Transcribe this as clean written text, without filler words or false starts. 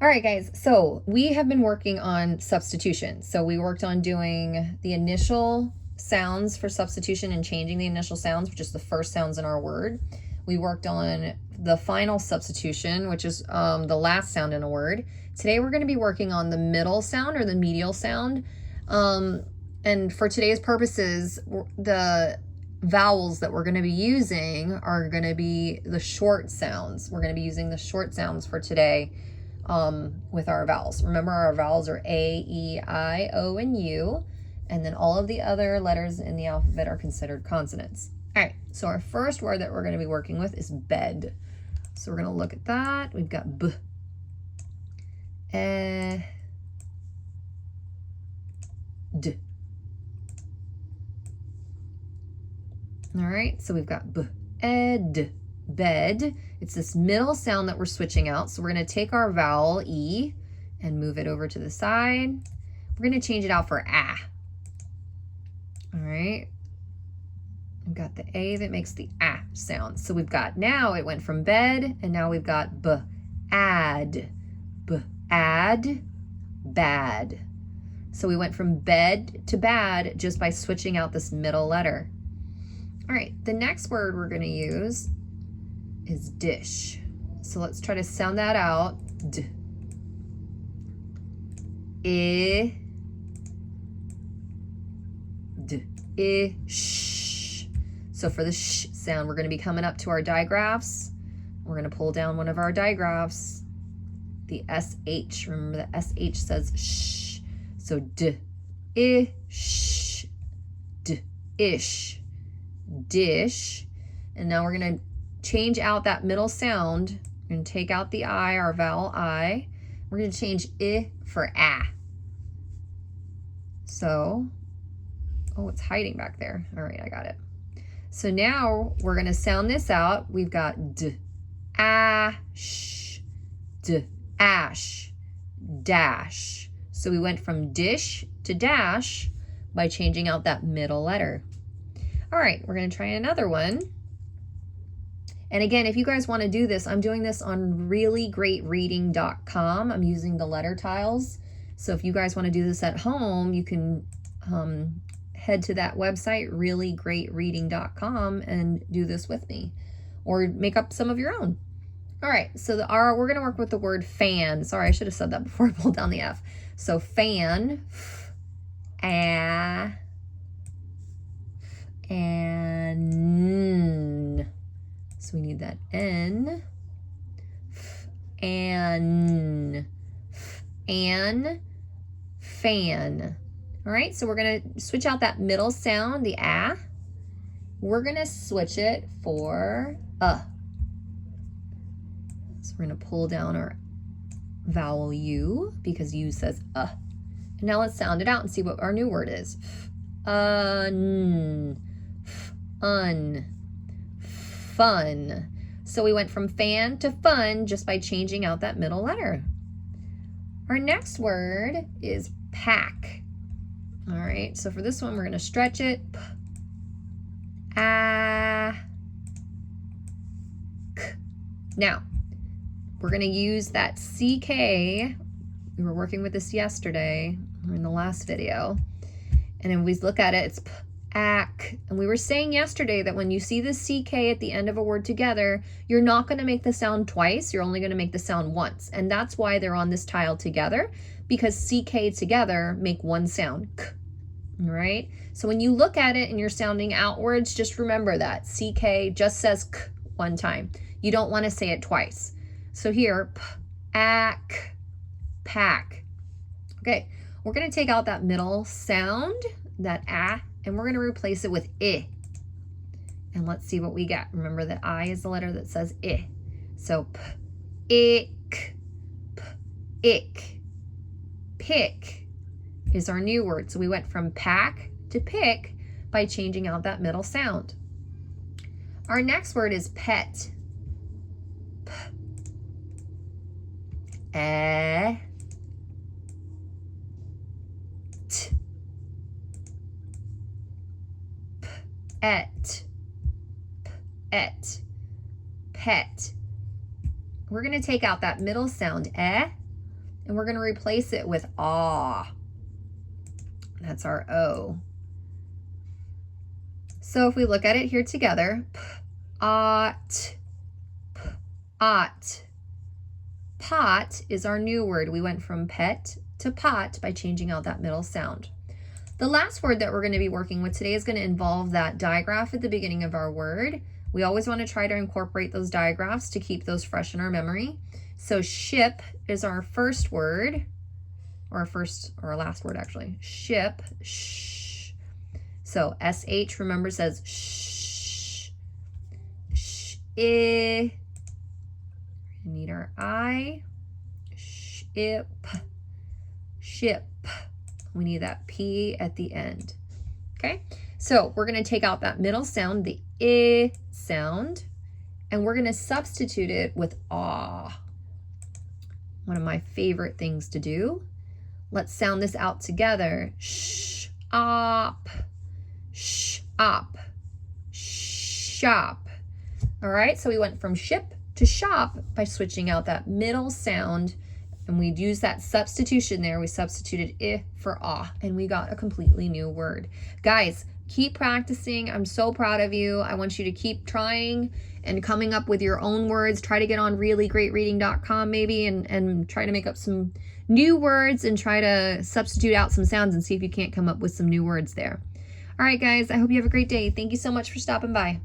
All right, guys, so we have been working on substitution. So we worked on doing the initial sounds for substitution and changing the initial sounds, which is the first sounds in our word. We worked on the final substitution, which is the last sound in a word. Today we're going to be working on the middle sound or the medial sound. And for today's purposes, the vowels that we're going to be using are going to be the short sounds. We're going to be using the short sounds for today. With our vowels. Remember, our vowels are A, E, I, O, and U, and then all of the other letters in the alphabet are considered consonants. All right, so our first word that we're going to be working with is bed. So we're going to look at that. We've got B, E, D. All right, so we've got B, ed. Bed. It's this middle sound that we're switching out. So we're going to take our vowel E and move it over to the side. We're going to change it out for A. All right. We've got the A that makes the A sound. So we've got, now it went from bed and now we've got B, add, B, add, bad. So we went from bed to bad just by switching out this middle letter. All right, the next word we're going to use is dish. So let's try to sound that out. D, I, D, I, sh. So for the sh sound, we're going to be coming up to our digraphs. We're going to pull down one of our digraphs, the SH. Remember the SH says sh. So D, I, sh, D, ish, dish. And now we're going to change out that middle sound. We're going to take out the I, our vowel I. We're going to change I for A. So, oh, it's hiding back there. All right, I got it. So now we're going to sound this out. We've got D, ash, D, ash, dash. So we went from dish to dash by changing out that middle letter. All right, we're going to try another one. And again, if you guys want to do this, I'm doing this on reallyGreatReading.com. I'm using the letter tiles. So if you guys want to do this at home, you can head to that website, reallyGreatReading.com, and do this with me. Or make up some of your own. All right, so we're going to work with the word fan. Sorry, I should have said that before I pulled down the F. So fan, and so we need that N, and fan. All right, so we're going to switch out that middle sound, the A. We're going to switch it for So we're going to pull down our vowel U because U says And now let's sound it out and see what our new word is. Fun. So we went from fan to fun just by changing out that middle letter. Our next word is pack. All right, so for this one, we're going to stretch it. Now, we're going to use that CK. We were working with this yesterday or in the last video. And then we look at it, it's pack. And we were saying yesterday that when you see the CK at the end of a word together, you're not going to make the sound twice. You're only going to make the sound once. And that's why they're on this tile together, because CK together make one sound. K. All right? So when you look at it and you're sounding outwards, just remember that CK just says K one time. You don't want to say it twice. So here, pack, pack. Okay, we're going to take out that middle sound, that A, and we're going to replace it with I. And let's see what we get. Remember that I is the letter that says I. So ick, ick. Pick is our new word. So we went from pack to pick by changing out that middle sound. Our next word is pet. Pet. Pet. We're going to take out that middle sound, and we're going to replace it with ah. That's our O. So if we look at it here together, p-ot, p-ot. Pot is our new word. We went from pet to pot by changing out that middle sound. The last word that we're going to be working with today is going to involve that digraph at the beginning of our word. We always want to try to incorporate those digraphs to keep those fresh in our memory. So ship is our first word, or our last word actually. Ship, shh. So sh, remember, says shh. Sh-I. We need our I. Ship. Ship. We need that P at the end. Okay, so we're going to take out that middle sound, the I sound, and we're going to substitute it with ah. One of my favorite things to do. Let's sound this out together. Sh-op, sh-op, shop. All right, so we went from ship to shop by switching out that middle sound, and we'd use that substitution there. We substituted I for ah, and we got a completely new word. Guys, keep practicing. I'm so proud of you. I want you to keep trying and coming up with your own words. Try to get on reallyGreatReading.com maybe and try to make up some new words and try to substitute out some sounds and see if you can't come up with some new words there. All right, guys, I hope you have a great day. Thank you so much for stopping by.